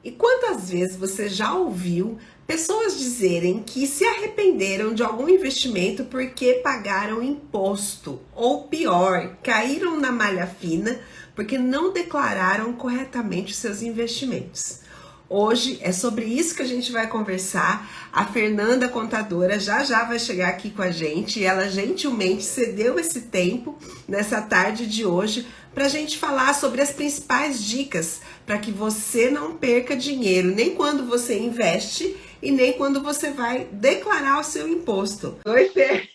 E quantas vezes você já ouviu pessoas dizerem que se arrependeram de algum investimento porque pagaram imposto? Ou pior, caíram na malha fina porque não declararam corretamente seus investimentos. Hoje é sobre isso que a gente vai conversar. A Fernanda, contadora, já vai chegar aqui com a gente. E ela gentilmente cedeu esse tempo nessa tarde de hoje para a gente falar sobre as principais dicas para que você não perca dinheiro, nem quando você investe e nem quando você vai declarar o seu imposto. Oi, Fê!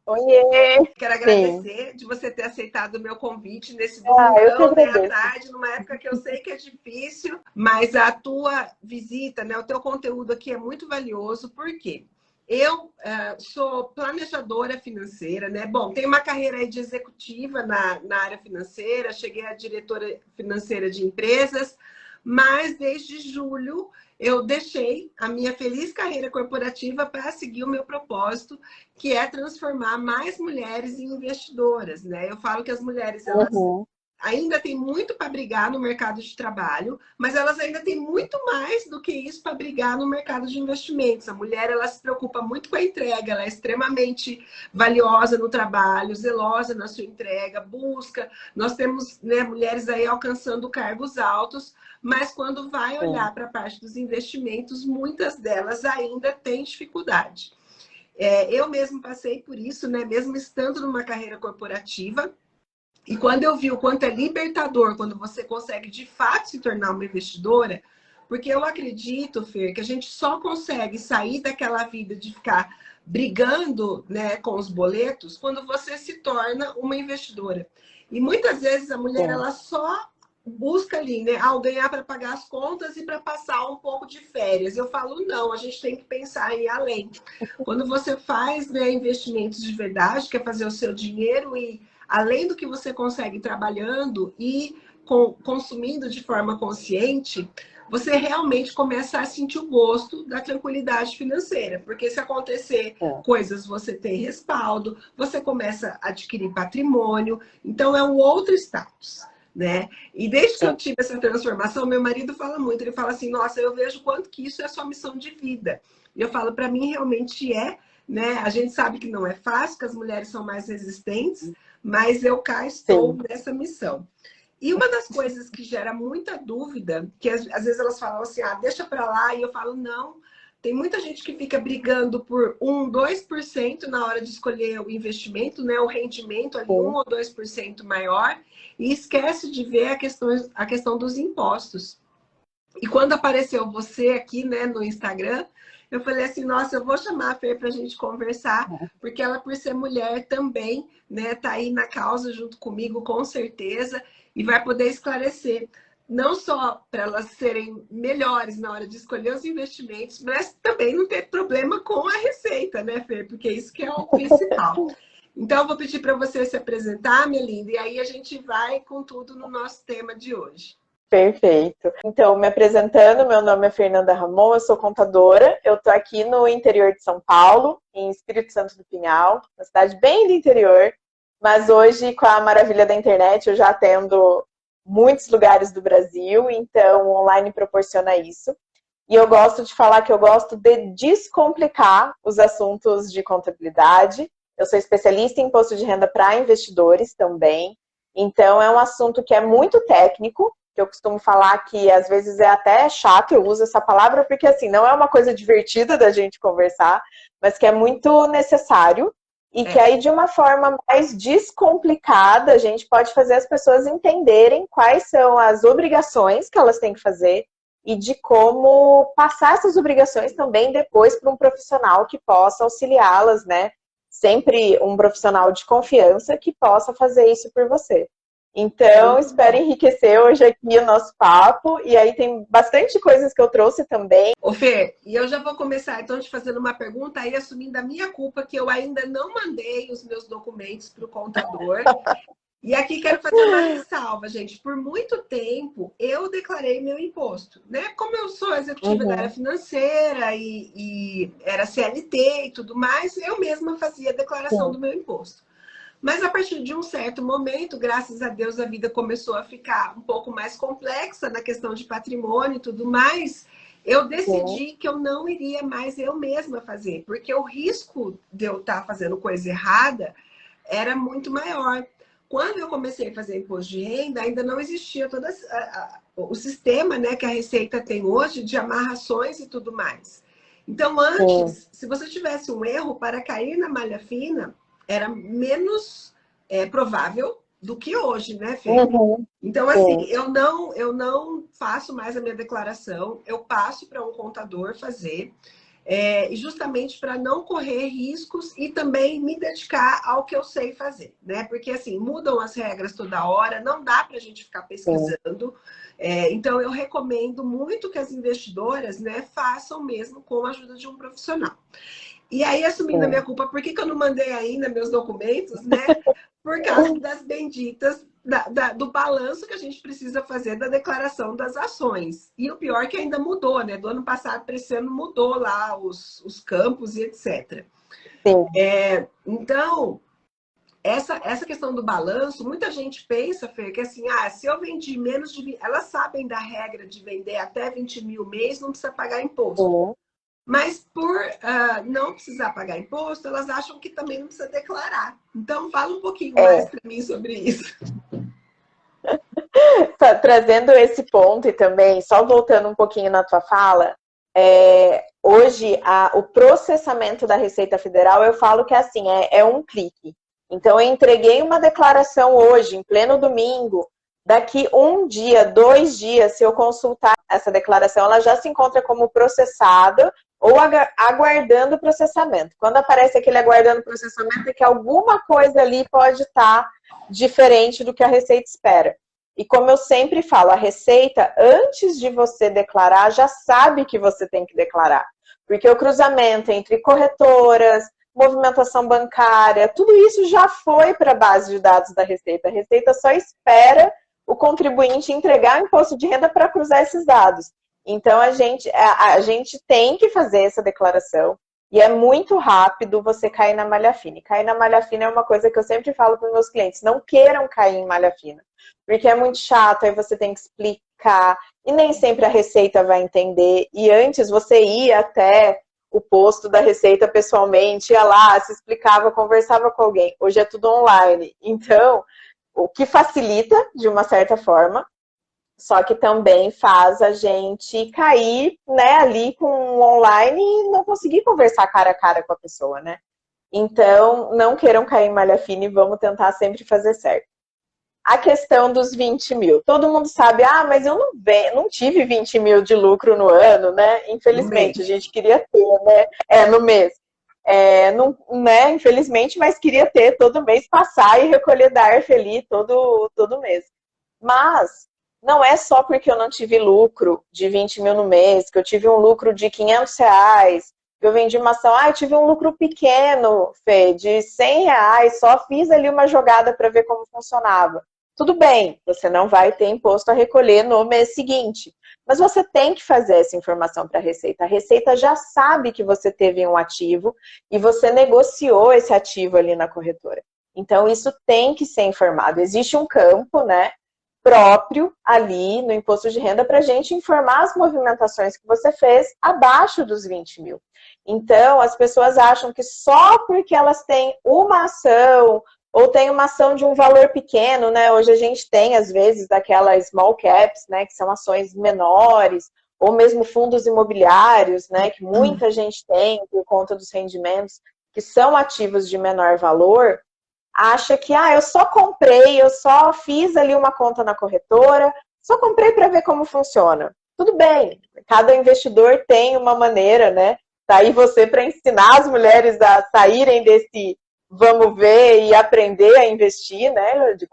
Oiê! Quero Sim. agradecer de você ter aceitado o meu convite nesse Eu que domingão, né, à agradeço. tarde, numa época que eu sei que é difícil, mas a tua visita, né, o teu conteúdo aqui é muito valioso, por quê? Eu sou planejadora financeira, né? Bom, tenho uma carreira aí de executiva na área financeira, cheguei a diretora financeira de empresas, mas desde julho eu deixei a minha feliz carreira corporativa para seguir o meu propósito, que é transformar mais mulheres em investidoras, né? Eu falo que as mulheres, elas Uhum. ainda têm muito para brigar no mercado de trabalho, mas elas ainda têm muito mais do que isso para brigar no mercado de investimentos. A mulher, ela se preocupa muito com a entrega, ela é extremamente valiosa no trabalho, zelosa na sua entrega, busca. Nós temos, né, mulheres aí alcançando cargos altos, mas quando vai Sim. olhar para a parte dos investimentos, muitas delas ainda têm dificuldade. Eu mesmo passei por isso, né? Mesmo estando numa carreira corporativa. E quando eu vi o quanto é libertador, quando você consegue de fato se tornar uma investidora, porque eu acredito, Fer, que a gente só consegue sair daquela vida de ficar brigando, né, com os boletos quando você se torna uma investidora. E muitas vezes a mulher, Sim. ela só busca ali, né, ganhar para pagar as contas e para passar um pouco de férias. Eu falo, não, a gente tem que pensar em ir além. Quando você faz, né, investimentos de verdade, quer fazer o seu dinheiro e além do que você consegue trabalhando e consumindo de forma consciente, você realmente começa a sentir o gosto da tranquilidade financeira. Porque se acontecer Sim. coisas, você tem respaldo, você começa a adquirir patrimônio, então é um outro status. Né? E desde que eu Sim. tive essa transformação, meu marido fala muito, ele fala assim, nossa, eu vejo quanto que isso é sua missão de vida. E eu falo, para mim realmente é, né? A gente sabe que não é fácil, que as mulheres são mais resistentes, mas eu cá estou Sim. nessa missão. E uma das coisas que gera muita dúvida, que às vezes elas falam assim, deixa para lá, e eu falo, não. Tem muita gente que fica brigando por 2% na hora de escolher o investimento, né? O rendimento ali, Sim. 1 ou 2% maior, e esquece de ver a questão dos impostos. E quando apareceu você aqui, né, no Instagram, eu falei assim, nossa, eu vou chamar a Fer para a gente conversar, porque ela, por ser mulher também, né, tá aí na causa junto comigo, com certeza, e vai poder esclarecer, não só para elas serem melhores na hora de escolher os investimentos, mas também não ter problema com a receita, né, Fer? Porque isso que é o principal. Então, eu vou pedir para você se apresentar, minha linda, e aí a gente vai com tudo no nosso tema de hoje. Perfeito. Então, me apresentando, meu nome é Fernanda Ramon, eu sou contadora. Eu estou aqui no interior de São Paulo, em Espírito Santo do Pinhal, uma cidade bem do interior. Mas hoje, com a maravilha da internet, eu já atendo muitos lugares do Brasil, então o online proporciona isso. E eu gosto de falar que eu gosto de descomplicar os assuntos de contabilidade. Eu sou especialista em imposto de renda para investidores também. Então, é um assunto que é muito técnico, que eu costumo falar que às vezes é até chato, eu uso essa palavra, porque assim, não é uma coisa divertida da gente conversar, mas que é muito necessário e que aí de uma forma mais descomplicada a gente pode fazer as pessoas entenderem quais são as obrigações que elas têm que fazer e de como passar essas obrigações também depois para um profissional que possa auxiliá-las, né? Sempre um profissional de confiança que possa fazer isso por você. Então, Muito espero bom. enriquecer hoje aqui o nosso papo. E aí tem bastante coisas que eu trouxe também. Ô, Fê, e eu já vou começar então te fazendo uma pergunta aí, assumindo a minha culpa, que eu ainda não mandei os meus documentos para o contador. E aqui quero fazer uma ressalva, gente. Por muito tempo eu declarei meu imposto, né? Como eu sou executiva da área Uhum. financeira e era CLT e tudo mais, eu mesma fazia a declaração Sim. do meu imposto. Mas a partir de um certo momento, graças a Deus, a vida começou a ficar um pouco mais complexa na questão de patrimônio e tudo mais. Eu Sim, decidi que eu não iria mais eu mesma fazer, porque o risco de eu estar fazendo coisa errada era muito maior. Quando eu comecei a fazer imposto de renda, ainda não existia todo o sistema, né, que a Receita tem hoje de amarrações e tudo mais. Então, sim. antes, se você tivesse um erro para cair na malha fina, era menos provável do que hoje, né, Fê? Uhum, Então, assim, sim, eu não faço mais a minha declaração, eu passo para um contador fazer, justamente para não correr riscos e também me dedicar ao que eu sei fazer, né? Porque, assim, mudam as regras toda hora, não dá para a gente ficar sim. pesquisando. Então, eu recomendo muito que as investidoras, né, façam mesmo com a ajuda de um profissional. E aí, assumindo a minha Sim. culpa, por que eu não mandei ainda meus documentos, né? Por causa das benditas do balanço que a gente precisa fazer da declaração das ações. E o pior é que ainda mudou, né? Do ano passado para esse ano mudou lá os campos e etc. Sim. Então, essa questão do balanço, muita gente pensa, Fer, que assim, se eu vendi menos de 20, elas sabem da regra de vender até 20 mil mês, não precisa pagar imposto. Sim. Mas por não precisar pagar imposto, elas acham que também não precisa declarar. Então, fala um pouquinho mais É, para mim sobre isso. trazendo esse ponto e também, só voltando um pouquinho na tua fala, hoje o processamento da Receita Federal, eu falo que é assim, é um clique. Então, eu entreguei uma declaração hoje, em pleno domingo, daqui um dia, 2 dias, se eu consultar essa declaração, ela já se encontra como processada ou aguardando processamento. Quando aparece aquele aguardando processamento, é que alguma coisa ali pode estar diferente do que a Receita espera. E como eu sempre falo, a Receita, antes de você declarar, já sabe que você tem que declarar. Porque o cruzamento entre corretoras, movimentação bancária, tudo isso já foi para a base de dados da Receita. A Receita só espera o contribuinte entregar o imposto de renda para cruzar esses dados. Então, a gente tem que fazer essa declaração. E é muito rápido você cair na malha fina. E cair na malha fina é uma coisa que eu sempre falo para os meus clientes. Não queiram cair em malha fina. Porque é muito chato, aí você tem que explicar. E nem sempre a Receita vai entender. E antes você ia até o posto da Receita pessoalmente, ia lá, se explicava, conversava com alguém. Hoje é tudo online. Então, o que facilita, de uma certa forma, só que também faz a gente cair, né, ali com o online e não conseguir conversar cara a cara com a pessoa, né? Então, não queiram cair em malha fina e vamos tentar sempre fazer certo. A questão dos 20 mil. Todo mundo sabe, mas eu não tive 20 mil de lucro no ano, né? No Infelizmente, a mês. gente queria ter, né? No mês. Não, né? Infelizmente, mas queria ter todo mês, passar e recolher da Arfeli todo mês. Mas não é só porque eu não tive lucro de 20 mil no mês, que eu tive um lucro de R$ 500, que eu vendi uma ação, eu tive um lucro pequeno, Fê, de R$ 100, só fiz ali uma jogada para ver como funcionava. Tudo bem, você não vai ter imposto a recolher no mês seguinte, mas você tem que fazer essa informação para a Receita. A Receita já sabe que você teve um ativo e você negociou esse ativo ali na corretora. Então, isso tem que ser informado. Existe um campo, né, próprio ali no imposto de renda para a gente informar as movimentações que você fez abaixo dos 20 mil. Então, as pessoas acham que só porque elas têm uma ação ou tem uma ação de um valor pequeno, né? Hoje a gente tem, às vezes, daquelas small caps, né? Que são ações menores, ou mesmo fundos imobiliários, né? Que muita gente tem por conta dos rendimentos, que são ativos de menor valor, acha que, eu só comprei, eu só fiz ali uma conta na corretora, só comprei para ver como funciona. Tudo bem, cada investidor tem uma maneira, né? Tá aí você para ensinar as mulheres a saírem desse vamos ver e aprender a investir, né? De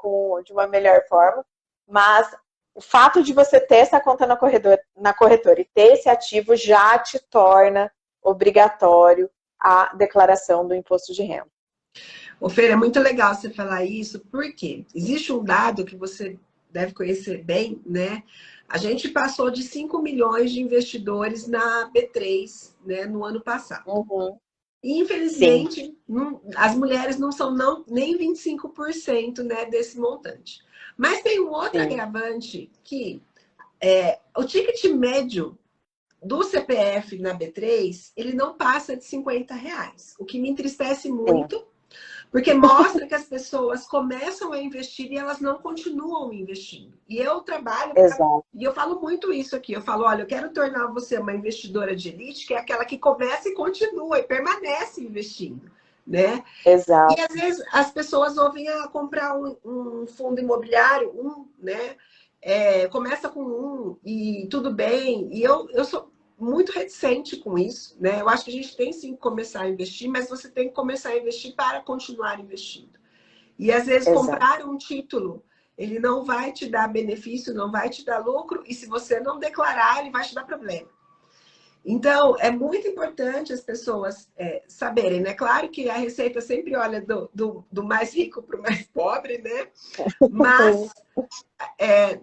uma melhor forma. Mas o fato de você ter essa conta na corretora e ter esse ativo já te torna obrigatório a declaração do imposto de renda. Ô, Fer, é muito legal você falar isso, porque existe um dado que você deve conhecer bem, né? A gente passou de 5 milhões de investidores na B3, né, no ano passado. Uhum. E, Sim, infelizmente, as mulheres não são nem 25%, né, desse montante. Mas tem um outro sim, agravante que o ticket médio do CPF na B3, ele não passa de R$ 50, o que me entristece sim, muito, porque mostra que as pessoas começam a investir e elas não continuam investindo. E eu trabalho exato, e eu falo muito isso aqui. Eu falo, olha, eu quero tornar você uma investidora de elite, que é aquela que começa e continua e permanece investindo, né? E às exato. vezes as pessoas ouvem comprar um fundo imobiliário, né? Começa com e tudo bem. E eu sou muito reticente com isso, né? Eu acho que a gente tem sim que começar a investir, mas você tem que começar a investir para continuar investindo. E às vezes Exato. comprar um título, ele não vai te dar benefício, não vai te dar lucro, e se você não declarar, ele vai te dar problema. Então, é muito importante as pessoas saberem, né? Claro que a Receita sempre olha do mais rico para o mais pobre, né? Mas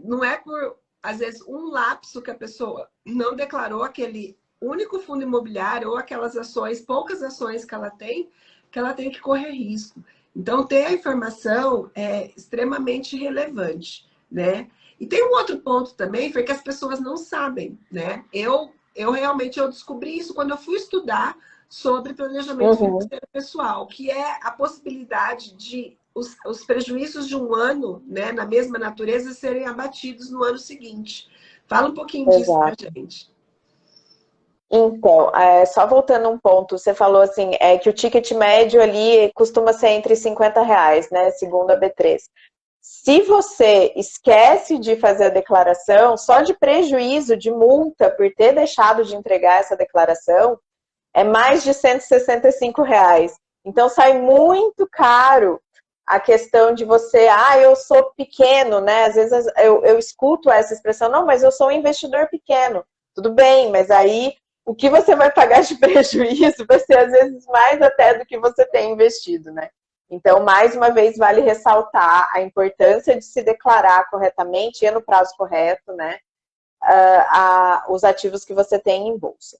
não é por, às vezes, um lapso que a pessoa não declarou aquele único fundo imobiliário ou aquelas ações, poucas ações que ela tem que correr risco. Então, ter a informação é extremamente relevante, né? E tem um outro ponto também, foi que as pessoas não sabem, né? Eu realmente eu descobri isso quando eu fui estudar sobre planejamento Uhum. financeiro pessoal, que é a possibilidade de os prejuízos de um ano, né, na mesma natureza, serem abatidos no ano seguinte. Fala um pouquinho disso pra Exato. gente. Então, só voltando um ponto, você falou assim, que o ticket médio ali costuma ser entre R$ 50, né? Segundo a B3. Se você esquece de fazer a declaração, só de prejuízo, de multa por ter deixado de entregar essa declaração, é mais de R$ 165. Então sai muito caro a questão de você, eu sou pequeno, né? Às vezes eu escuto essa expressão, não, mas eu sou um investidor pequeno. Tudo bem, mas aí o que você vai pagar de prejuízo vai ser às vezes mais até do que você tem investido, né? Então, mais uma vez, vale ressaltar a importância de se declarar corretamente e no prazo correto, né? Os ativos que você tem em bolsa.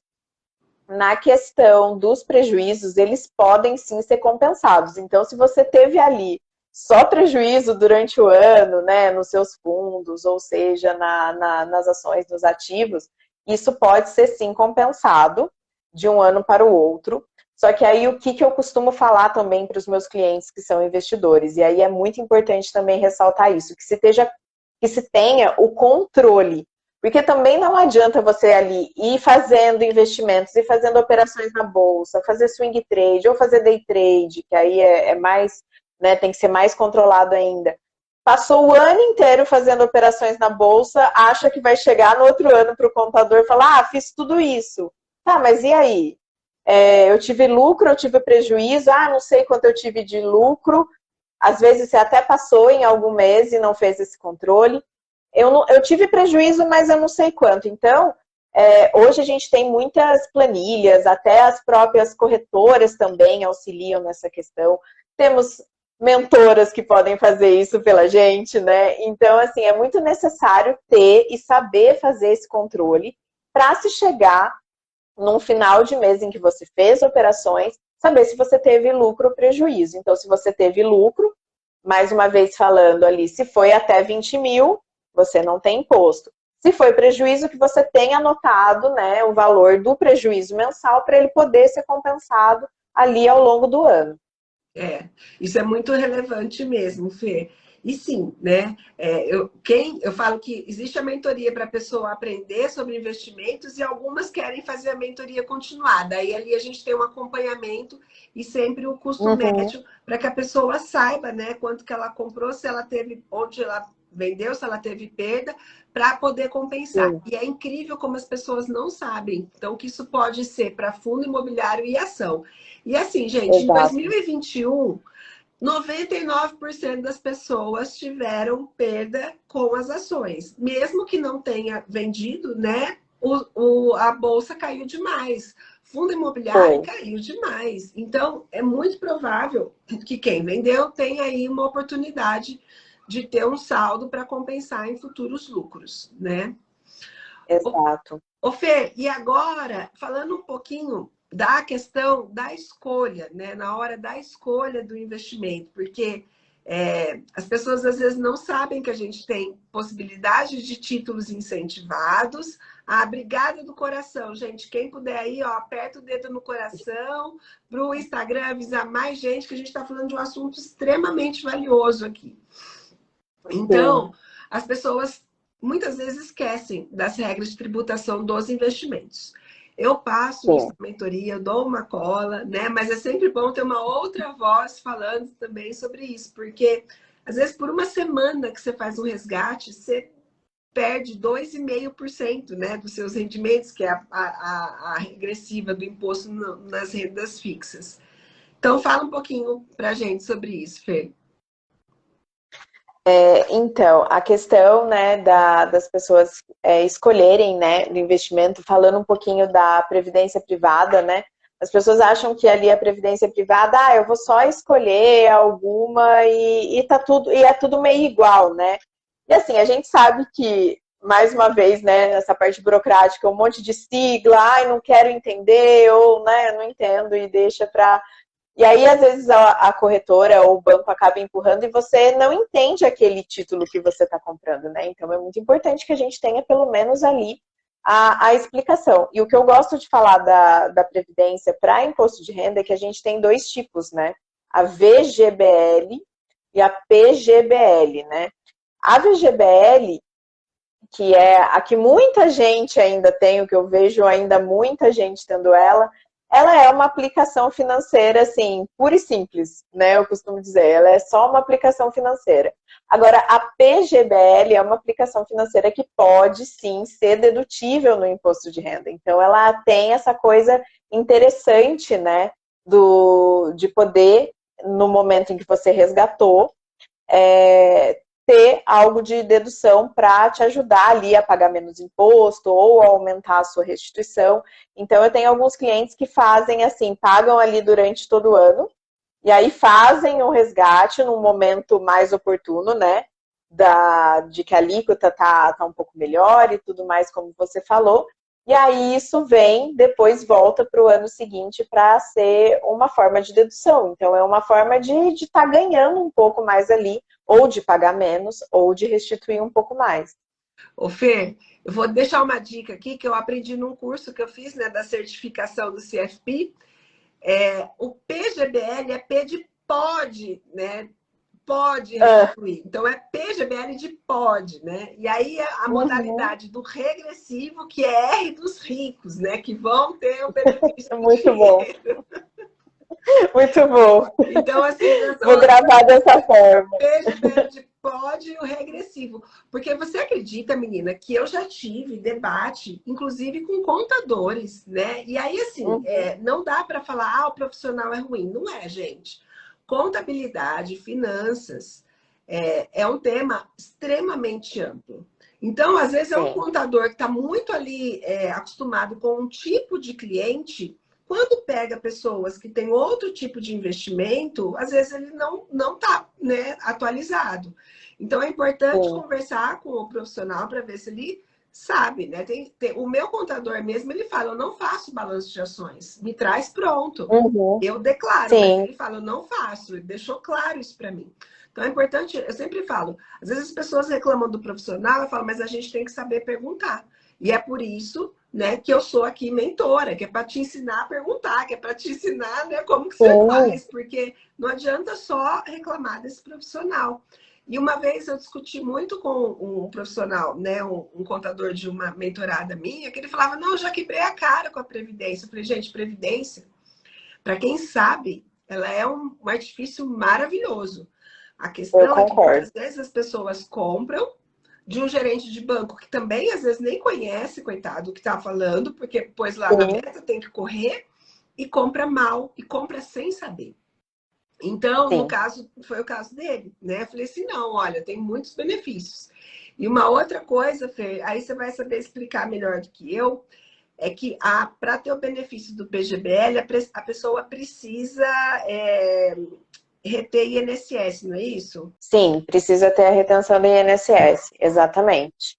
Na questão dos prejuízos, eles podem sim ser compensados. Então, se você teve ali só prejuízo durante o ano, né, nos seus fundos, ou seja, nas ações, nos ativos, isso pode ser sim compensado de um ano para o outro. Só que aí o que eu costumo falar também para os meus clientes que são investidores, e aí é muito importante também ressaltar isso, que se tenha o controle, porque também não adianta você ali ir fazendo investimentos e fazendo operações na bolsa, fazer swing trade ou fazer day trade, que aí é mais, né, tem que ser mais controlado ainda. Passou o ano inteiro fazendo operações na bolsa, acha que vai chegar no outro ano para o contador e falar, fiz tudo isso. Tá, mas e aí? Eu tive lucro, eu tive prejuízo, não sei quanto eu tive de lucro. Às vezes você até passou em algum mês e não fez esse controle. Eu tive prejuízo, mas eu não sei quanto. Então, hoje a gente tem muitas planilhas, até as próprias corretoras também auxiliam nessa questão. Temos mentoras que podem fazer isso pela gente, né? Então, assim, é muito necessário ter e saber fazer esse controle para se chegar num final de mês em que você fez operações, saber se você teve lucro ou prejuízo. Então, se você teve lucro, mais uma vez falando ali, se foi até 20 mil, você não tem imposto. Se foi prejuízo, que você tenha anotado, né, o valor do prejuízo mensal para ele poder ser compensado ali ao longo do ano. Isso é muito relevante mesmo, Fê. E sim, né? Eu falo que existe a mentoria para a pessoa aprender sobre investimentos e algumas querem fazer a mentoria continuada. Aí ali a gente tem um acompanhamento e sempre o custo Uhum. médio para que a pessoa saiba, né, quanto que ela comprou, se ela teve, onde ela vendeu, se ela teve perda, para poder compensar. Sim, E é incrível como as pessoas não sabem. Então, que isso pode ser para fundo imobiliário e ação. E assim, gente, em exato. 2021, 99% das pessoas tiveram perda com as ações. Mesmo que não tenha vendido, né? A bolsa caiu demais. Fundo imobiliário Foi. caiu demais. Então, é muito provável que quem vendeu tenha aí uma oportunidade de ter um saldo para compensar em futuros lucros, né? Exato. Ô Fê, e agora, falando um pouquinho, da questão da escolha, né? Na hora da escolha do investimento, porque as pessoas às vezes não sabem que a gente tem possibilidade de títulos incentivados. A Brigada do Coração, gente, quem puder aí, ó, aperta o dedo no coração para o Instagram avisar mais gente que a gente está falando de um assunto extremamente valioso aqui. Então, as pessoas muitas vezes esquecem das regras de tributação dos investimentos. Eu passo isso na mentoria, eu dou uma cola, né? Mas é sempre bom ter uma outra voz falando também sobre isso, porque às vezes por uma semana que você faz um resgate, você perde 2,5%, né, dos seus rendimentos, que é a regressiva do imposto nas rendas fixas. Então, fala um pouquinho para a gente sobre isso, Fê. Então, a questão, né, das pessoas escolherem, né, o investimento, falando um pouquinho da previdência privada, né, as pessoas acham que ali a previdência privada, eu vou só escolher alguma e tá tudo, e é tudo meio igual, né? E assim, a gente sabe que, mais uma vez, né, essa parte burocrática, um monte de sigla, não quero entender, ou, né, não entendo e deixa para. E aí, às vezes, a corretora ou o banco acaba empurrando e você não entende aquele título que você está comprando, né? Então, é muito importante que a gente tenha, pelo menos ali, a explicação. E o que eu gosto de falar da Previdência para imposto de renda é que a gente tem dois tipos, né? A VGBL e a PGBL, né? A VGBL, que é a que muita gente ainda tem, o que eu vejo ainda muita gente tendo ela é uma aplicação financeira, assim, pura e simples, né? Eu costumo dizer, ela é só uma aplicação financeira. Agora, a PGBL é uma aplicação financeira que pode, sim, ser dedutível no imposto de renda. Então, ela tem essa coisa interessante, né? De poder, no momento em que você resgatou, ter algo de dedução para te ajudar ali a pagar menos imposto ou aumentar a sua restituição. Então, eu tenho alguns clientes que fazem assim, pagam ali durante todo o ano, e aí fazem um resgate num momento mais oportuno, né? De que a alíquota tá um pouco melhor e tudo mais, como você falou. E aí isso vem, depois volta para o ano seguinte para ser uma forma de dedução. Então, é uma forma de estar ganhando um pouco mais ali, ou de pagar menos, ou de restituir um pouco mais. Ô, Fê, eu vou deixar uma dica aqui que eu aprendi num curso que eu fiz, né, da certificação do CFP. O PGBL é P de pode, né? Pode restituir. Então, é PGBL de pode, né? E aí, a modalidade do regressivo, que é R dos ricos, né? Que vão ter o benefício do Muito dinheiro. Bom. Muito bom. Então, assim, vou gravar dessa forma. PGBL de pode e o regressivo. Porque você acredita, menina, que eu já tive debate, inclusive com contadores, né? E aí, assim, não dá para falar, o profissional é ruim. Não é, gente. Contabilidade, finanças, é um tema extremamente amplo. Então, às vezes, é um contador que está muito ali acostumado com um tipo de cliente. Quando pega pessoas que têm outro tipo de investimento, às vezes ele não está, né, atualizado. Então, é importante conversar com o profissional para ver se ele sabe, né? O meu contador mesmo, ele fala, eu não faço balanço de ações, me traz pronto. Eu declaro, mas ele fala, eu não faço. Ele deixou claro isso para mim. Então, é importante, eu sempre falo, às vezes as pessoas reclamam do profissional, eu falo, mas a gente tem que saber perguntar. E é por isso, né, que eu sou aqui mentora, que é para te ensinar a perguntar, que é para te ensinar, né, como que você faz, porque não adianta só reclamar desse profissional. E uma vez eu discuti muito com um profissional, né, um contador de uma mentorada minha, que ele falava, não, eu já quebrei a cara com a Previdência. Eu falei, gente, Previdência, para quem sabe, ela é um artifício maravilhoso. A questão é que muitas vezes as pessoas compram de um gerente de banco que também às vezes nem conhece, coitado, o que está falando, porque pôs lá na meta, tem que correr, e compra mal, e compra sem saber. Então, no caso, foi o caso dele, né? Eu falei assim, não, olha, tem muitos benefícios. E uma outra coisa, Fê, aí você vai saber explicar melhor do que eu, é que para ter o benefício do PGBL, a pessoa precisa reter INSS, não é isso? Sim, precisa ter a retenção do INSS, exatamente.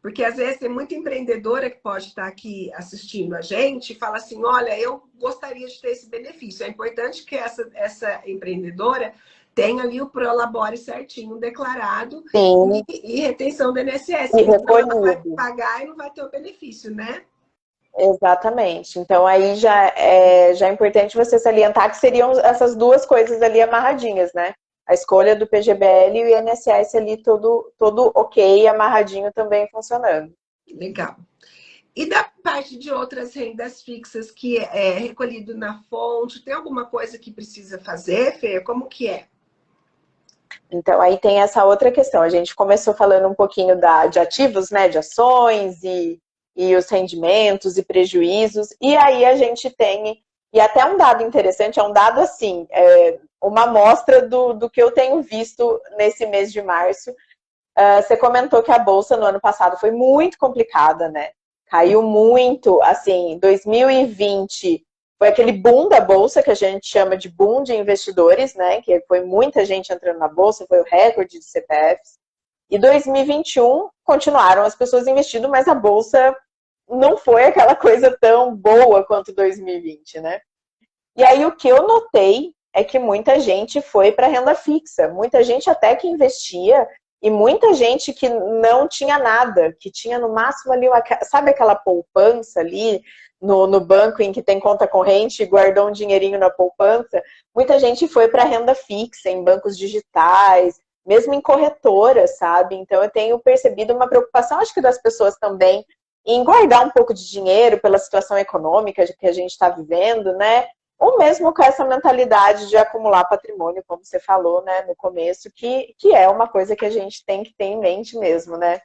Porque às vezes tem muita empreendedora que pode estar aqui assistindo a gente e fala assim, olha, eu gostaria de ter esse benefício. É importante que essa empreendedora tenha ali o Prolabore certinho declarado Sim, e retenção do INSS, e senão ela vai recolhido. pagar e não vai ter o benefício, né? Exatamente. Então aí já é importante você salientar que seriam essas duas coisas ali amarradinhas, né? A escolha do PGBL e o INSS ali todo ok, amarradinho também funcionando. Legal. E da parte de outras rendas fixas que é recolhido na fonte, tem alguma coisa que precisa fazer, Fê? Como que é? Então aí tem essa outra questão. A gente começou falando um pouquinho de ativos, né? De ações e os rendimentos e prejuízos. E aí a gente tem, e até um dado interessante, é um dado assim, uma amostra do que eu tenho visto nesse mês de março. Você comentou que a Bolsa no ano passado foi muito complicada, né? Caiu muito, assim, 2020 foi aquele boom da Bolsa, que a gente chama de boom de investidores, né? Que foi muita gente entrando na Bolsa, foi o recorde de CPFs. E 2021 continuaram as pessoas investindo, mas a Bolsa não foi aquela coisa tão boa quanto 2020, né? E aí o que eu notei é que muita gente foi para renda fixa, muita gente até que investia e muita gente que não tinha nada, que tinha no máximo ali, sabe aquela poupança ali no banco em que tem conta corrente e guardou um dinheirinho na poupança? Muita gente foi para renda fixa, em bancos digitais, mesmo em corretoras, sabe? Então eu tenho percebido uma preocupação, acho que das pessoas também, em guardar um pouco de dinheiro pela situação econômica que a gente está vivendo, né? Ou mesmo com essa mentalidade de acumular patrimônio, como você falou, né, no começo, que é uma coisa que a gente tem que ter em mente mesmo, né?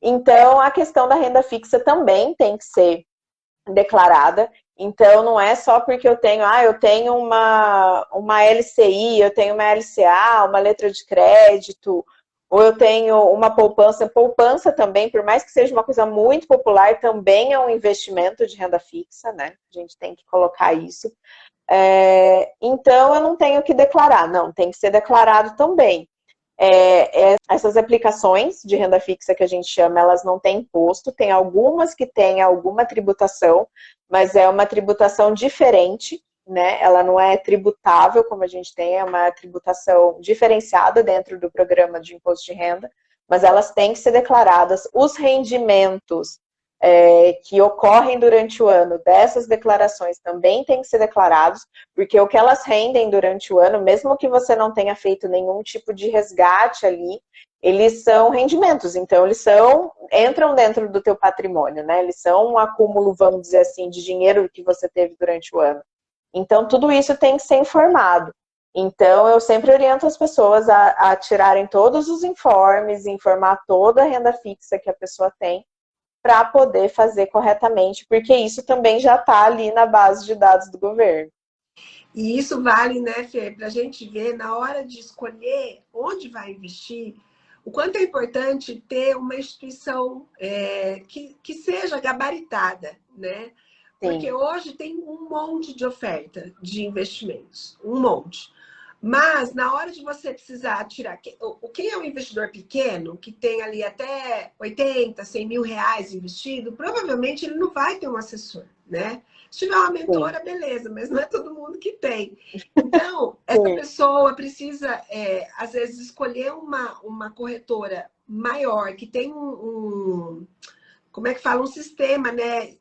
Então, a questão da renda fixa também tem que ser declarada. Então, não é só porque eu tenho uma LCI, eu tenho uma LCA, uma letra de crédito, ou eu tenho uma poupança. Poupança também, por mais que seja uma coisa muito popular, também é um investimento de renda fixa, né? A gente tem que colocar isso. Então, eu não tenho que declarar. Não, tem que ser declarado também. Essas aplicações de renda fixa que a gente chama, elas não têm imposto, tem algumas que têm alguma tributação, mas é uma tributação diferente, né? Ela não é tributável como a gente tem, é uma tributação diferenciada dentro do programa de imposto de renda, mas elas têm que ser declaradas. Os rendimentos que ocorrem durante o ano dessas declarações também têm que ser declarados, porque o que elas rendem durante o ano, mesmo que você não tenha feito nenhum tipo de resgate ali, eles são rendimentos, então entram dentro do teu patrimônio, né? Eles são um acúmulo, vamos dizer assim, de dinheiro que você teve durante o ano. Então, tudo isso tem que ser informado. Então, eu sempre oriento as pessoas a tirarem todos os informes, informar toda a renda fixa que a pessoa tem, para poder fazer corretamente, porque isso também já está ali na base de dados do governo. E isso vale, né, Fê, para a gente ver na hora de escolher onde vai investir, o quanto é importante ter uma instituição que seja gabaritada, né? Porque Sim, hoje tem um monte de oferta de investimentos, um monte. Mas na hora de você precisar tirar, quem é um investidor pequeno, que tem ali até 80, 100 mil reais investido, provavelmente ele não vai ter um assessor, né? Se tiver uma sim, mentora, beleza, mas não é todo mundo que tem. Então, essa sim, pessoa precisa, às vezes, escolher uma corretora maior, que tem como é que fala, um sistema, né,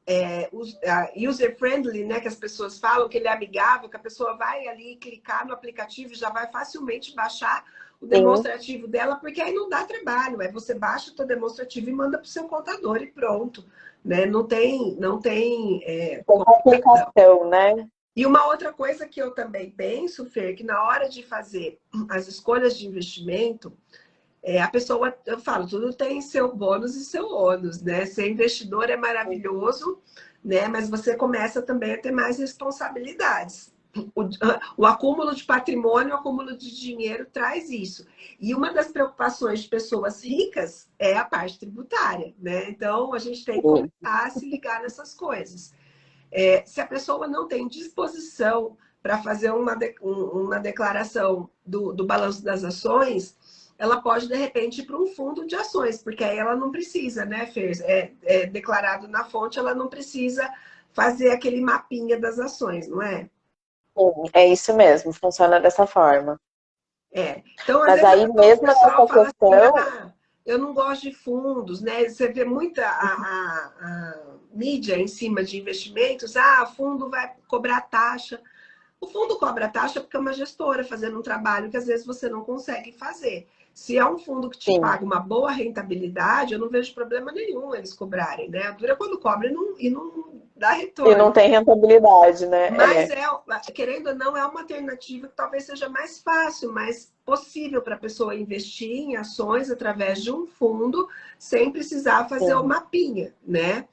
user-friendly, né, que as pessoas falam, que ele é amigável, que a pessoa vai ali clicar no aplicativo e já vai facilmente baixar o sim. demonstrativo dela, porque aí não dá trabalho, você baixa o seu demonstrativo e manda para o seu contador e pronto, né, não tem Tem complicação. complicação, né? E uma outra coisa que eu também penso, Fer, que na hora de fazer as escolhas de investimento, a pessoa, eu falo, tudo tem seu bônus e seu ônus, né? Ser investidor é maravilhoso, né? Mas você começa também a ter mais responsabilidades. O acúmulo de patrimônio, o acúmulo de dinheiro traz isso. E uma das preocupações de pessoas ricas é a parte tributária, né? Então, a gente tem que Sim, começar a se ligar nessas coisas. Se a pessoa não tem disposição para fazer uma declaração do balanço das ações, ela pode, de repente, ir para um fundo de ações, porque aí ela não precisa, né, Fer? É declarado na fonte, ela não precisa fazer aquele mapinha das ações, não é? Sim, é isso mesmo, funciona dessa forma. Então, às Mas vezes aí o mesmo pessoal nessa fala assim, questão, eu não gosto de fundos, né? Você vê muita a mídia em cima de investimentos, fundo vai cobrar taxa. O fundo cobra taxa porque é uma gestora fazendo um trabalho que às vezes você não consegue fazer. Se é um fundo que te sim, paga uma boa rentabilidade, eu não vejo problema nenhum eles cobrarem, né? Dura quando cobra e não dá e retorno. não tem rentabilidade, né? Mas querendo ou não, é uma alternativa que talvez seja mais fácil, mais possível para a pessoa investir em ações através de um fundo sem precisar fazer o Sim. mapinha, né?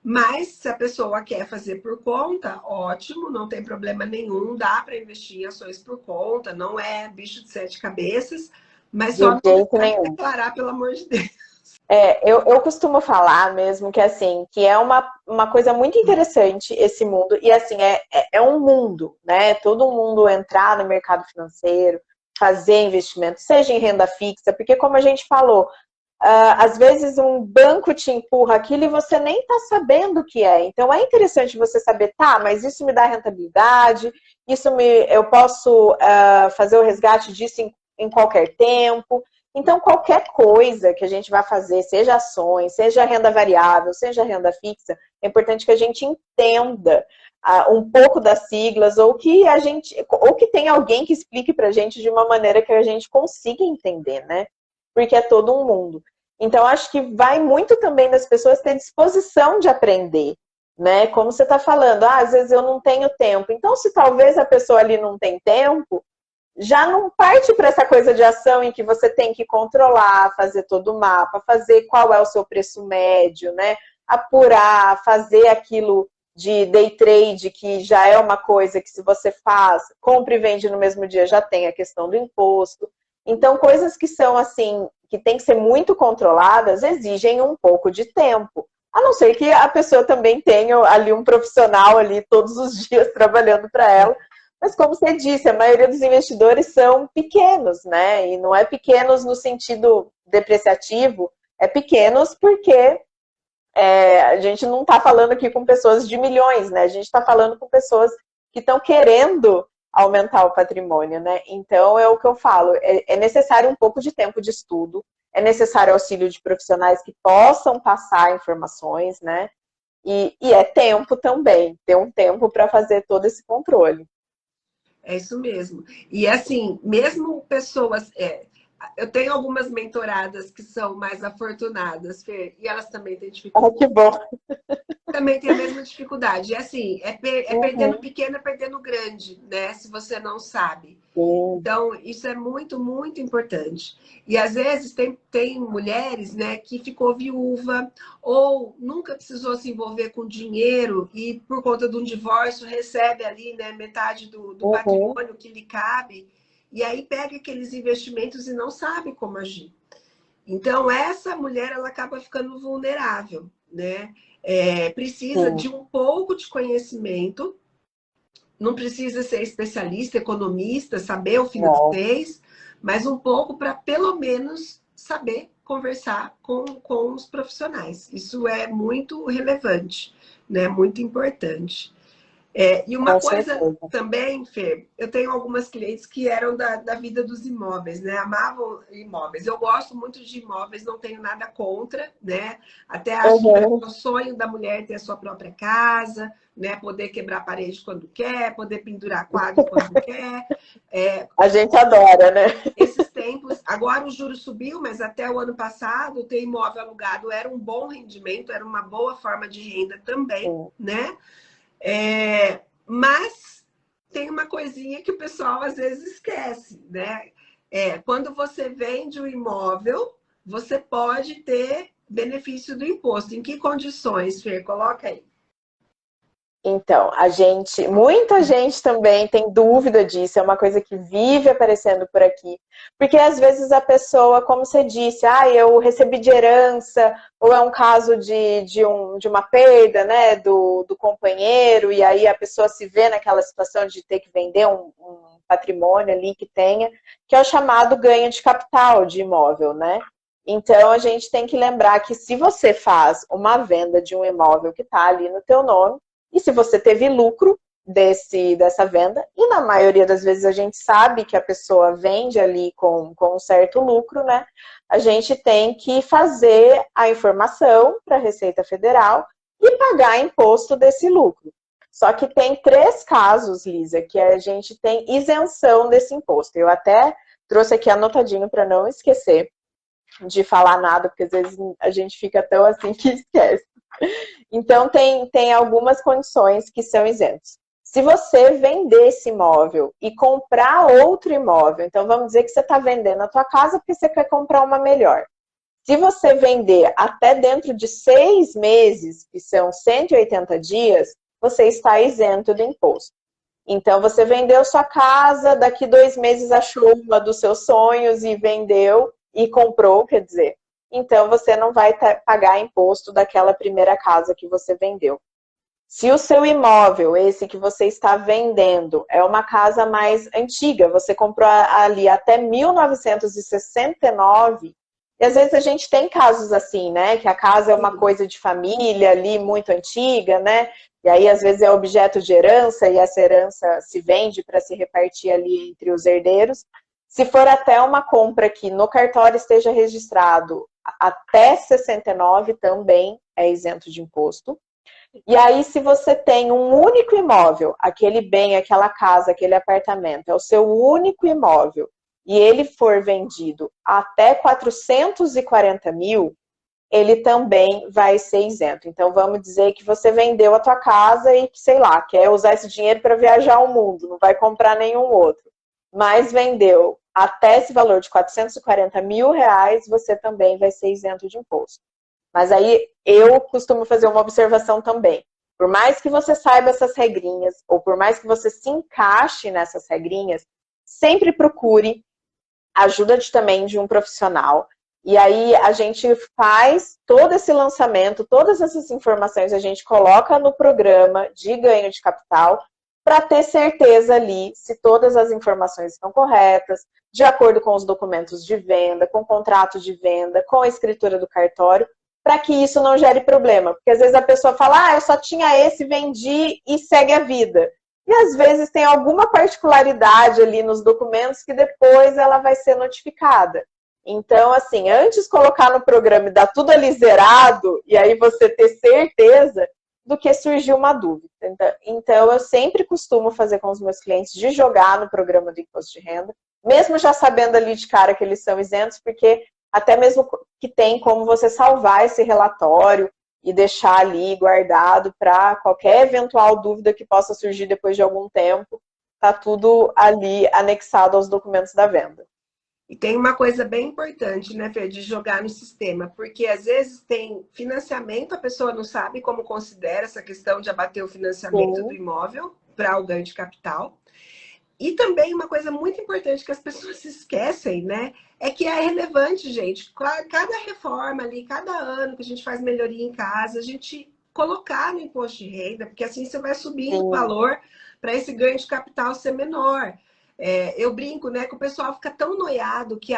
Mas se a pessoa quer fazer por conta, ótimo, não tem problema nenhum, dá para investir em ações por conta, não é bicho de sete cabeças, mas De só não jeito deixar de nenhum. declarar, pelo amor de Deus. Eu costumo falar mesmo que assim, que é uma coisa muito interessante esse mundo, e assim, é um mundo, né? Todo mundo entrar no mercado financeiro, fazer investimento, seja em renda fixa, porque como a gente falou, às vezes um banco te empurra aquilo e você nem está sabendo o que é. Então é interessante você saber, tá, mas isso me dá rentabilidade, eu posso fazer o resgate disso em qualquer tempo. Então, qualquer coisa que a gente vai fazer, seja ações, seja renda variável, seja renda fixa, é importante que a gente entenda um pouco das siglas, ou que tenha alguém que explique para a gente de uma maneira que a gente consiga entender, né? Porque é todo um mundo. Então, acho que vai muito também das pessoas ter disposição de aprender, né? Como você está falando, às vezes eu não tenho tempo. Então, se talvez a pessoa ali não tem tempo, já não parte para essa coisa de ação em que você tem que controlar, fazer todo o mapa, fazer qual é o seu preço médio, né? Apurar, fazer aquilo de day trade, que já é uma coisa que se você faz, compra e vende no mesmo dia, já tem a questão do imposto. Então, coisas que são assim, que tem que ser muito controladas, exigem um pouco de tempo. A não ser que a pessoa também tenha ali um profissional ali todos os dias trabalhando para ela. Mas como você disse, a maioria dos investidores são pequenos, né? E não é pequenos no sentido depreciativo, é pequenos porque a gente não está falando aqui com pessoas de milhões, né? A gente está falando com pessoas que estão querendo aumentar o patrimônio, né? Então é o que eu falo, é necessário um pouco de tempo de estudo, é necessário auxílio de profissionais que possam passar informações, né? E é tempo também, ter um tempo para fazer todo esse controle. É isso mesmo. E assim, mesmo pessoas. Eu tenho algumas mentoradas que são mais afortunadas, Fer, e elas também têm Ah, dificuldade. que bom. Também tem a mesma dificuldade. É assim, perdendo Uhum. pequeno, é perdendo grande, né? Se você não sabe. Sim. Então, isso é muito, muito importante. E às vezes tem mulheres, né, que ficou viúva ou nunca precisou se envolver com dinheiro e por conta de um divórcio recebe ali, né, metade do Uhum. patrimônio que lhe cabe e aí pega aqueles investimentos e não sabe como agir. Então, essa mulher ela acaba ficando vulnerável, né? Precisa Sim. de um pouco de conhecimento, não precisa ser especialista, economista, saber o Não, financeiro, mas um pouco para pelo menos saber conversar com os profissionais. Isso é muito relevante, né? Muito importante. E uma com coisa certeza. também, Fê, eu tenho algumas clientes que eram da vida dos imóveis, né? Amavam imóveis. Eu gosto muito de imóveis, não tenho nada contra, né? Até acho que é Uhum. o sonho da mulher ter a sua própria casa, né? Poder quebrar a parede quando quer, poder pendurar quadro quando quer. É, A gente adora, né? esses tempos, agora o juro subiu, mas até o ano passado ter imóvel alugado era um bom rendimento, era uma boa forma de renda também, Sim. né? Mas tem uma coisinha que o pessoal às vezes esquece, né? Quando você vende o imóvel, você pode ter benefício do imposto. Em que condições, Fer? Coloca aí. Então, muita gente também tem dúvida disso, é uma coisa que vive aparecendo por aqui. Porque às vezes a pessoa, como você disse, eu recebi de herança, ou é um caso de uma perda, né, do companheiro, e aí a pessoa se vê naquela situação de ter que vender um patrimônio ali que tenha, que é o chamado ganho de capital de imóvel, né? Então, a gente tem que lembrar que se você faz uma venda de um imóvel que está ali no teu nome, e se você teve lucro dessa venda, e na maioria das vezes a gente sabe que a pessoa vende ali com um certo lucro, né? A gente tem que fazer a informação para a Receita Federal e pagar imposto desse lucro. Só que tem 3 casos, Lisa, que a gente tem isenção desse imposto. Eu até trouxe aqui anotadinho para não esquecer de falar nada, porque às vezes a gente fica tão assim que esquece. Então, tem algumas condições que são isentas. Se você vender esse imóvel e comprar outro imóvel, então vamos dizer que você está vendendo a tua casa porque você quer comprar uma melhor. Se você vender até dentro de 6 meses, que são 180 dias, você está isento do imposto. Então, você vendeu sua casa, daqui 2 meses achou uma dos seus sonhos e vendeu e comprou, quer dizer. Então, você não vai pagar imposto daquela primeira casa que você vendeu. Se o seu imóvel, esse que você está vendendo, é uma casa mais antiga, você comprou ali até 1969, e às vezes a gente tem casos assim, né? Que a casa é uma coisa de família ali, muito antiga, né? E aí, às vezes, é objeto de herança e essa herança se vende para se repartir ali entre os herdeiros. Se for até uma compra que no cartório esteja registrado até 69, também é isento de imposto. E aí, se você tem um único imóvel, aquele bem, aquela casa, aquele apartamento, é o seu único imóvel, e ele for vendido até 440 mil, ele também vai ser isento. Então, vamos dizer que você vendeu a tua casa e, sei lá, quer usar esse dinheiro para viajar ao mundo, não vai comprar nenhum outro. Mas vendeu até esse valor de 440 mil reais, você também vai ser isento de imposto. Mas aí, eu costumo fazer uma observação também. Por mais que você saiba essas regrinhas, ou por mais que você se encaixe nessas regrinhas, sempre procure ajuda também de um profissional. E aí a gente faz todo esse lançamento, todas essas informações a gente coloca no programa de ganho de capital para ter certeza ali se todas as informações estão corretas, de acordo com os documentos de venda, com o contrato de venda, com a escritura do cartório, para que isso não gere problema. Porque às vezes a pessoa fala, eu só tinha esse, vendi e segue a vida. E às vezes tem alguma particularidade ali nos documentos que depois ela vai ser notificada. Então, assim, antes colocar no programa e dar tudo ali zerado, e aí você ter certeza do que surgir uma dúvida. Então, eu sempre costumo fazer com os meus clientes de jogar no programa do imposto de renda, mesmo já sabendo ali de cara que eles são isentos, porque até mesmo que tem como você salvar esse relatório e deixar ali guardado para qualquer eventual dúvida que possa surgir depois de algum tempo, tá tudo ali anexado aos documentos da venda. E tem uma coisa bem importante, né, Fê, de jogar no sistema, porque às vezes tem financiamento, a pessoa não sabe como considera essa questão de abater o financiamento do imóvel para o ganho de capital. E também uma coisa muito importante que as pessoas se esquecem, né? É que é relevante, gente. Cada reforma ali, cada ano que a gente faz melhoria em casa, a gente colocar no imposto de renda, porque assim você vai subindo o valor para esse ganho de capital ser menor. Eu brinco, né, que o pessoal fica tão noiado que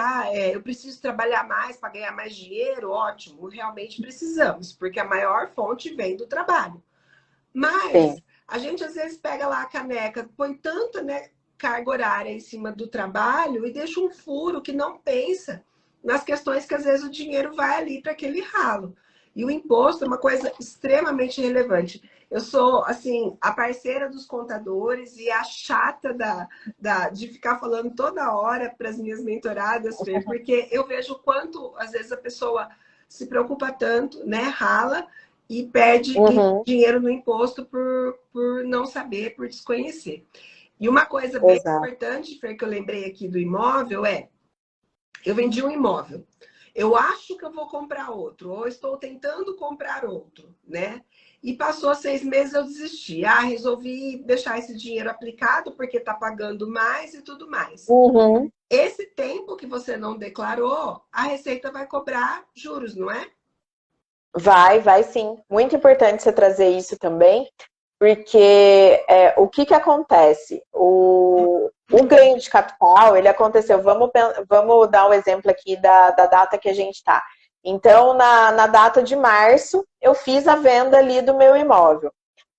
eu preciso trabalhar mais para ganhar mais dinheiro. Ótimo, realmente precisamos, porque a maior fonte vem do trabalho. Mas a gente às vezes pega lá a caneca, põe tanta, né, carga horária em cima do trabalho e deixa um furo que não pensa nas questões que às vezes o dinheiro vai ali para aquele ralo. E o imposto é uma coisa extremamente relevante. Eu sou, assim, a parceira dos contadores e a chata de ficar falando toda hora para as minhas mentoradas, Fê, porque eu vejo o quanto, às vezes, a pessoa se preocupa tanto, né, rala e perde dinheiro no imposto por não saber, por desconhecer. E uma coisa bem importante, Fê, que eu lembrei aqui do imóvel eu vendi um imóvel. Eu acho que eu vou comprar outro, ou estou tentando comprar outro, né? E passou 6 meses, eu desisti. Resolvi deixar esse dinheiro aplicado porque está pagando mais e tudo mais. Esse tempo que você não declarou, a Receita vai cobrar juros, não é? Vai sim. Muito importante você trazer isso também, Porque o que acontece? O ganho de capital, ele aconteceu, vamos dar um exemplo aqui da data que a gente está. Então, na data de março, eu fiz a venda ali do meu imóvel.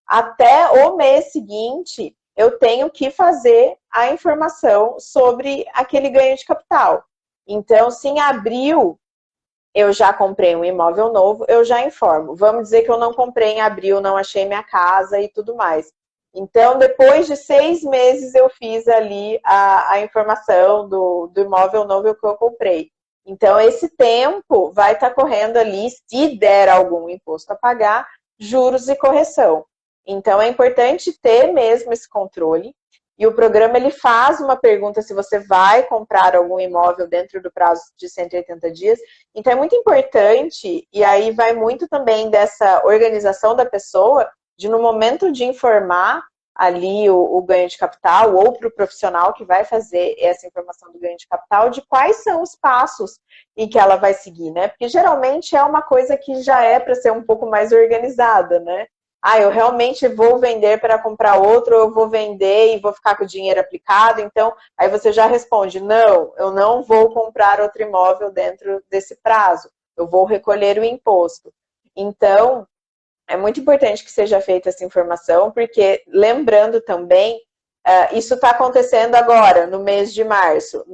Até o mês seguinte, eu tenho que fazer a informação sobre aquele ganho de capital. Então, se em abril eu já comprei um imóvel novo, eu já informo. Vamos dizer que eu não comprei em abril, não achei minha casa e tudo mais. Então, depois de 6 meses, eu fiz ali a informação do imóvel novo que eu comprei. Então, esse tempo vai estar correndo ali, se der algum imposto a pagar, juros e correção. Então, é importante ter mesmo esse controle. E o programa ele faz uma pergunta se você vai comprar algum imóvel dentro do prazo de 180 dias. Então, é muito importante, e aí vai muito também dessa organização da pessoa, de no momento de informar ali o ganho de capital, ou para o profissional que vai fazer essa informação do ganho de capital, de quais são os passos em que ela vai seguir, né? Porque geralmente é uma coisa que já é para ser um pouco mais organizada, né? Eu realmente vou vender para comprar outro, ou eu vou vender e vou ficar com o dinheiro aplicado. Então, aí você já responde, não, eu não vou comprar outro imóvel dentro desse prazo. Eu vou recolher o imposto. Então, é muito importante que seja feita essa informação, porque, lembrando também, isso está acontecendo agora, no mês de março,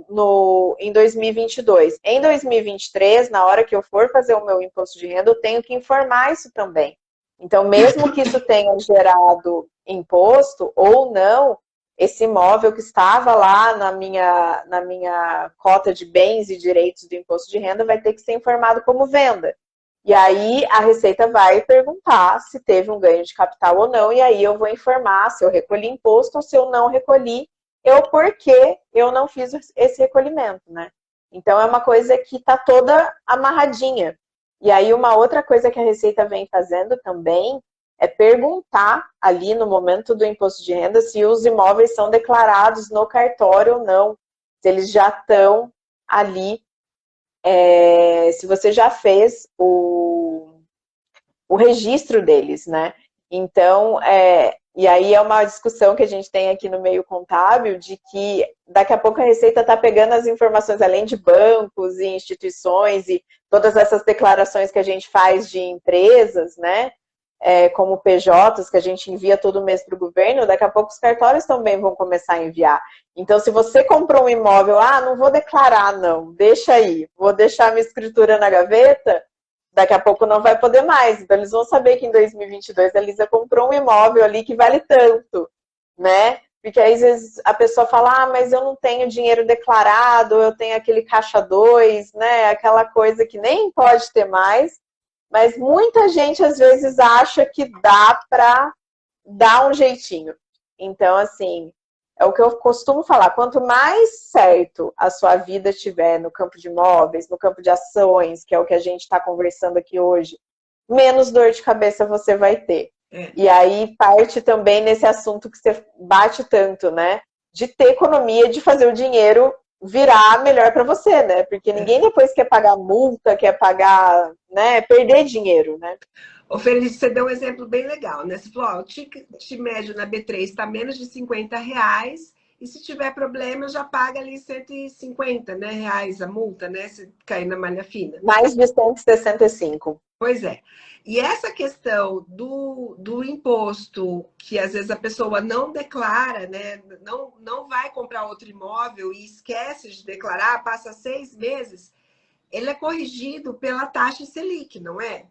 em 2022. Em 2023, na hora que eu for fazer o meu imposto de renda, eu tenho que informar isso também. Então, mesmo que isso tenha gerado imposto ou não, esse imóvel que estava lá na minha cota de bens e direitos do imposto de renda vai ter que ser informado como venda. E aí a Receita vai perguntar se teve um ganho de capital ou não, e aí eu vou informar se eu recolhi imposto ou se eu não recolhi, porque eu não fiz esse recolhimento, né? Então é uma coisa que está toda amarradinha. E aí uma outra coisa que a Receita vem fazendo também é perguntar ali no momento do imposto de renda se os imóveis são declarados no cartório ou não, se eles já estão ali, se você já fez o registro deles, né? Então, e aí é uma discussão que a gente tem aqui no meio contábil de que daqui a pouco a Receita está pegando as informações além de bancos e instituições e todas essas declarações que a gente faz de empresas, né? Como PJs, que a gente envia todo mês para o governo, daqui a pouco os cartórios também vão começar a enviar. Então, se você comprou um imóvel, não vou declarar, não, deixa aí, vou deixar minha escritura na gaveta, daqui a pouco não vai poder mais. Então, eles vão saber que em 2022 a Lisa comprou um imóvel ali que vale tanto, né? Porque aí, às vezes, a pessoa fala, mas eu não tenho dinheiro declarado, eu tenho aquele caixa 2, né? Aquela coisa que nem pode ter mais. Mas muita gente, às vezes, acha que dá para dar um jeitinho. Então, assim, é o que eu costumo falar. Quanto mais certo a sua vida estiver no campo de imóveis, no campo de ações, que é o que a gente está conversando aqui hoje, menos dor de cabeça você vai ter. E aí parte também nesse assunto que você bate tanto, né? De ter economia, de fazer o dinheiro virar melhor para você, né? Porque ninguém depois quer pagar multa, quer pagar, né? Perder dinheiro, né? Ô, Feliz, você deu um exemplo bem legal, né? Você falou, o ticket médio na B3 está menos de R$ 50, e se tiver problema, já paga ali 150, né, reais a multa, né? Se cair na malha fina. Mais de 165. Pois é. E essa questão do imposto, que às vezes a pessoa não declara, né? Não vai comprar outro imóvel e esquece de declarar, passa 6 meses, ele é corrigido pela taxa Selic, não é?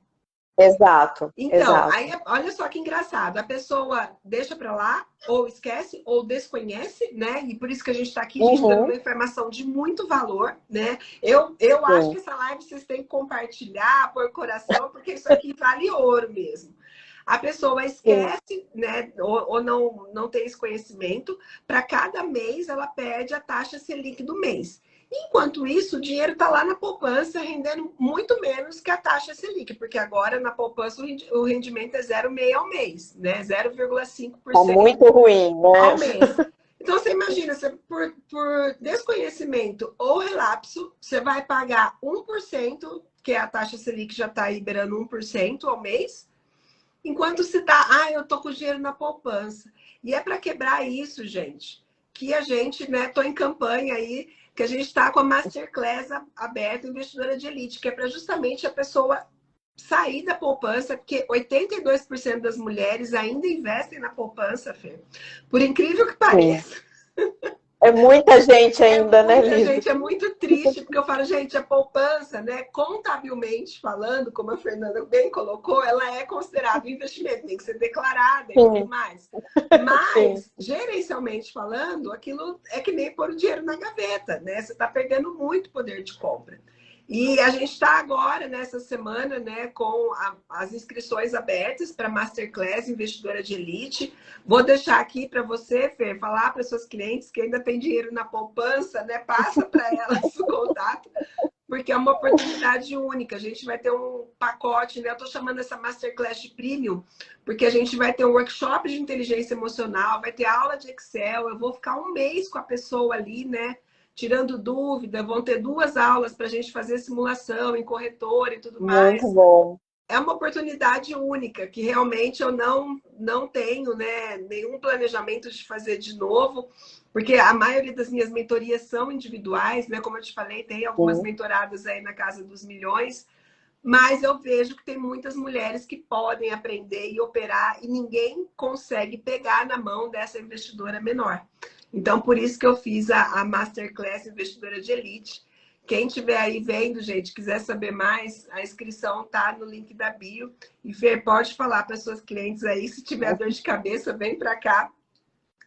Exato. Então, exato. aí olha só que engraçado, a pessoa deixa para lá, ou esquece, ou desconhece, né? E por isso que a gente está aqui, a gente dando uma informação de muito valor, né? Eu acho que essa live vocês têm que compartilhar por coração, porque isso aqui vale ouro mesmo. A pessoa esquece, né? Ou não tem esse conhecimento, para cada mês ela perde a taxa Selic do mês. Enquanto isso, o dinheiro está lá na poupança, rendendo muito menos que a taxa Selic, porque agora na poupança o rendimento é 0,6 ao mês, né? 0,5% Tá muito ruim, né? ao mês. Então, você imagina, por desconhecimento ou relapso, você vai pagar 1%, que é a taxa Selic já está liberando 1% ao mês, Enquanto se tá, eu tô com dinheiro na poupança. E é para quebrar isso, gente, que a gente, né, tô em campanha aí, que a gente está com a Masterclass aberta, investidora de elite, que é para justamente a pessoa sair da poupança, porque 82% das mulheres ainda investem na poupança, Fê. Por incrível que Sim. pareça. É muita gente É ainda, né, muita Lisa? gente, é muito triste, porque eu falo, gente, a poupança, né, contabilmente falando, como a Fernanda bem colocou, ela é considerada um investimento, tem que ser declarada e tudo Sim, mais. sim. Mas, gerencialmente falando, aquilo é que nem pôr o dinheiro na gaveta, né? Você está perdendo muito poder de compra. E a gente está agora, nessa semana, né, com as inscrições abertas para Masterclass Investidora de Elite. Vou deixar aqui para você, Fer, falar para suas clientes que ainda tem dinheiro na poupança, né? Passa para elas o contato, porque é uma oportunidade única. A gente vai ter um pacote, né? Eu estou chamando essa Masterclass de Premium, porque a gente vai ter um workshop de inteligência emocional, vai ter aula de Excel, eu vou ficar um mês com a pessoa ali, né? Tirando dúvida, vão ter 2 aulas para a gente fazer simulação em corretora e tudo Muito mais. bom. É uma oportunidade única que realmente eu não tenho, né, nenhum planejamento de fazer de novo, porque a maioria das minhas mentorias são individuais, né? Como eu te falei, tem algumas Sim. mentoradas aí na casa dos milhões, mas eu vejo que tem muitas mulheres que podem aprender e operar e ninguém consegue pegar na mão dessa investidora menor. Então, por isso que eu fiz a Masterclass Investidora de Elite. Quem estiver aí vendo, gente, quiser saber mais, a inscrição tá no link da bio. E Fer, pode falar para suas clientes aí, se tiver dor de cabeça, vem para cá,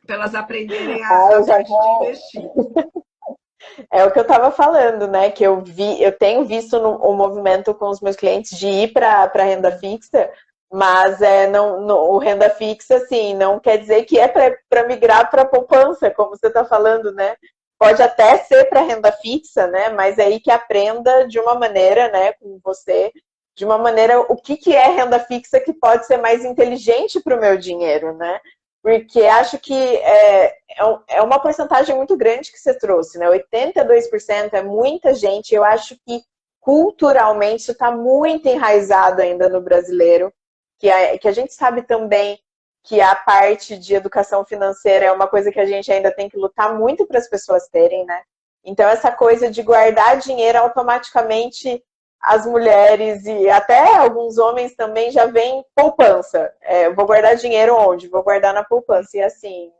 para elas aprenderem a Eu já parte de vou. investir. É o que eu estava falando, né? Que eu tenho visto o movimento com os meus clientes de ir para renda fixa, mas o renda fixa, assim, não quer dizer que é para migrar para poupança, como você está falando, né? Pode até ser para renda fixa, né? Mas é aí que aprenda de uma maneira, né, com você, de uma maneira, o que é renda fixa que pode ser mais inteligente para o meu dinheiro, né? Porque acho que é uma porcentagem muito grande que você trouxe, né? 82% é muita gente. Eu acho que culturalmente isso está muito enraizado ainda no brasileiro, que a gente sabe também que a parte de educação financeira é uma coisa que a gente ainda tem que lutar muito para as pessoas terem, né? Então, essa coisa de guardar dinheiro automaticamente as mulheres e até alguns homens também já vêm poupança. Eu vou guardar dinheiro onde? Vou guardar na poupança. E assim,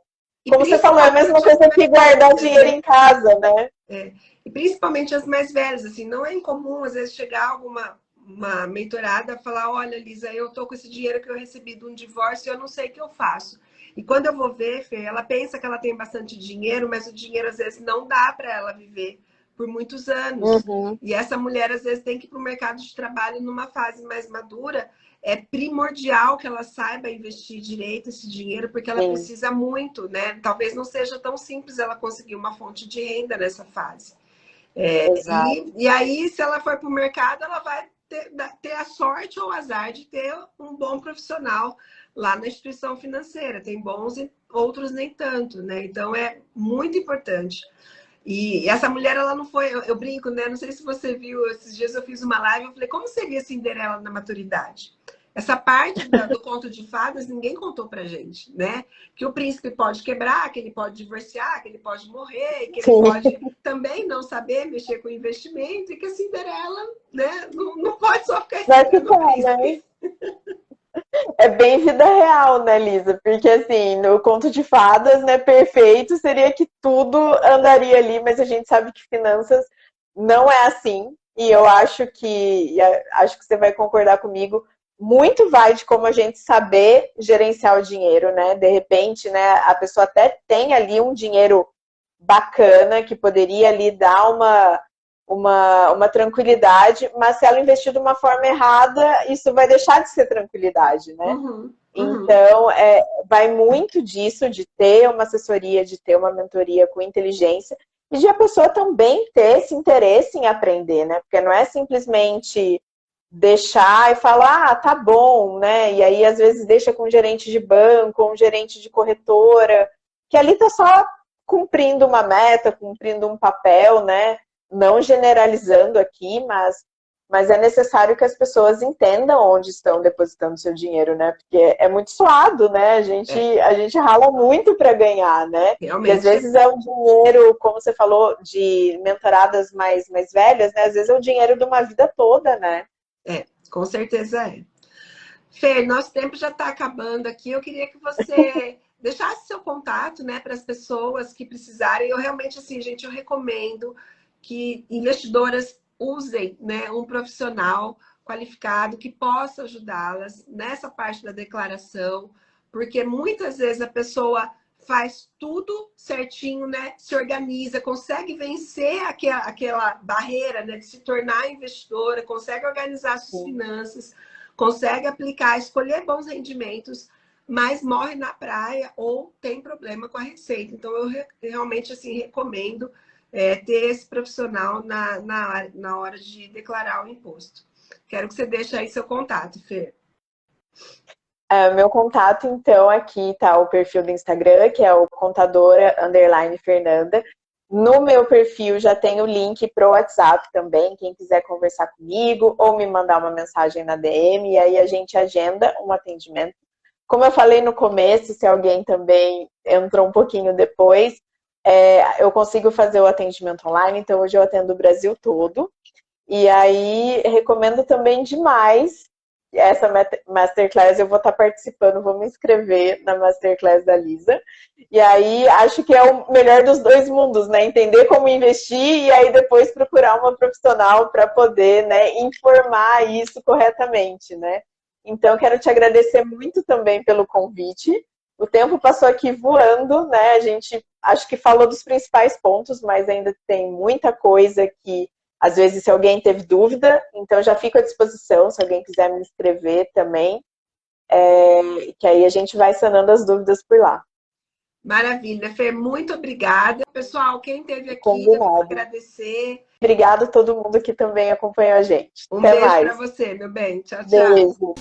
E como você falou, é a mesma principalmente as coisa que mais guardar velhas, dinheiro né? em casa, né? E principalmente as mais velhas, assim, não é incomum às vezes chegar alguma uma mentorada falar, olha, Lisa, eu tô com esse dinheiro que eu recebi de um divórcio e eu não sei o que eu faço. E quando eu vou ver, Fê, ela pensa que ela tem bastante dinheiro, mas o dinheiro às vezes não dá para ela viver por muitos anos. Uhum. E essa mulher às vezes tem que ir para o mercado de trabalho numa fase mais madura. É primordial que ela saiba investir direito esse dinheiro, porque ela Sim, precisa muito, né? Talvez não seja tão simples ela conseguir uma fonte de renda nessa fase. exato. E aí, se ela for para o mercado, ela vai ter a sorte ou o azar de ter um bom profissional lá na instituição financeira. Tem bons e outros nem tanto, né? Então é muito importante. E essa mulher, ela não foi, eu brinco, né? Não sei se você viu, esses dias eu fiz uma live, eu falei, como seria Cinderela na maturidade? Essa parte do conto de fadas ninguém contou pra gente, né? Que o príncipe pode quebrar, que ele pode divorciar, que ele pode morrer, que ele Sim, pode também não saber mexer com investimento e que a Cinderela, né, não pode só ficar vai esperando o ficar, né? príncipe. É bem vida real, né, Lisa? Porque assim, no conto de fadas, né, perfeito seria que tudo andaria ali, mas a gente sabe que finanças não é assim. E eu acho que você vai concordar comigo, muito vai de como a gente saber gerenciar o dinheiro, né? De repente, né, a pessoa até tem ali um dinheiro bacana que poderia ali dar uma tranquilidade, mas se ela investir de uma forma errada, isso vai deixar de ser tranquilidade, né? Uhum, uhum. Então, vai muito disso, de ter uma assessoria, de ter uma mentoria com inteligência, e de a pessoa também ter esse interesse em aprender, né? Porque não é simplesmente deixar e falar, ah, tá bom, né? E aí, às vezes, deixa com um gerente de banco, ou um gerente de corretora, que ali tá só cumprindo uma meta, cumprindo um papel, né? Não generalizando aqui, mas mas é necessário que as pessoas entendam onde estão depositando seu dinheiro, né? Porque é muito suado, né? A gente rala muito para ganhar, né? Realmente. E às vezes é um dinheiro, como você falou, de mentoradas mais velhas, né? Às vezes é o dinheiro de uma vida toda, né? Com certeza é. Fer, nosso tempo já está acabando aqui. Eu queria que você deixasse seu contato, né, para as pessoas que precisarem. Eu realmente, assim, gente, eu recomendo que investidoras usem, né, um profissional qualificado que possa ajudá-las nessa parte da declaração, porque muitas vezes a pessoa faz tudo certinho, né, se organiza, consegue vencer aquela barreira, né, de se tornar investidora, consegue organizar suas finanças, consegue aplicar, escolher bons rendimentos, mas morre na praia ou tem problema com a receita. Então, eu realmente assim, recomendo ter esse profissional na hora de declarar o imposto. Quero que você deixe aí seu contato, Fer. Meu contato, então, aqui tá o perfil do Instagram, que é o contadora_Fernanda. No meu perfil já tem o link para o WhatsApp também, quem quiser conversar comigo ou me mandar uma mensagem na DM, e aí a gente agenda um atendimento. Como eu falei no começo, se alguém também entrou um pouquinho depois, eu consigo fazer o atendimento online, então hoje eu atendo o Brasil todo. E aí recomendo também demais essa Masterclass, eu vou estar participando, vou me inscrever na Masterclass da Lisa. E aí acho que é o melhor dos dois mundos, né? Entender como investir e aí depois procurar uma profissional para poder, né, informar isso corretamente, né? Então, quero te agradecer muito também pelo convite. O tempo passou aqui voando, né? A gente acho que falou dos principais pontos, mas ainda tem muita coisa que às vezes, se alguém teve dúvida, então já fico à disposição, se alguém quiser me escrever também, que aí a gente vai sanando as dúvidas por lá. Maravilha, Fer, muito obrigada. Pessoal, quem esteve aqui, Combinado. eu vou agradecer. Obrigada a todo mundo que também acompanhou a gente. Um Até beijo mais. para você, meu bem. Tchau, tchau. Beijo.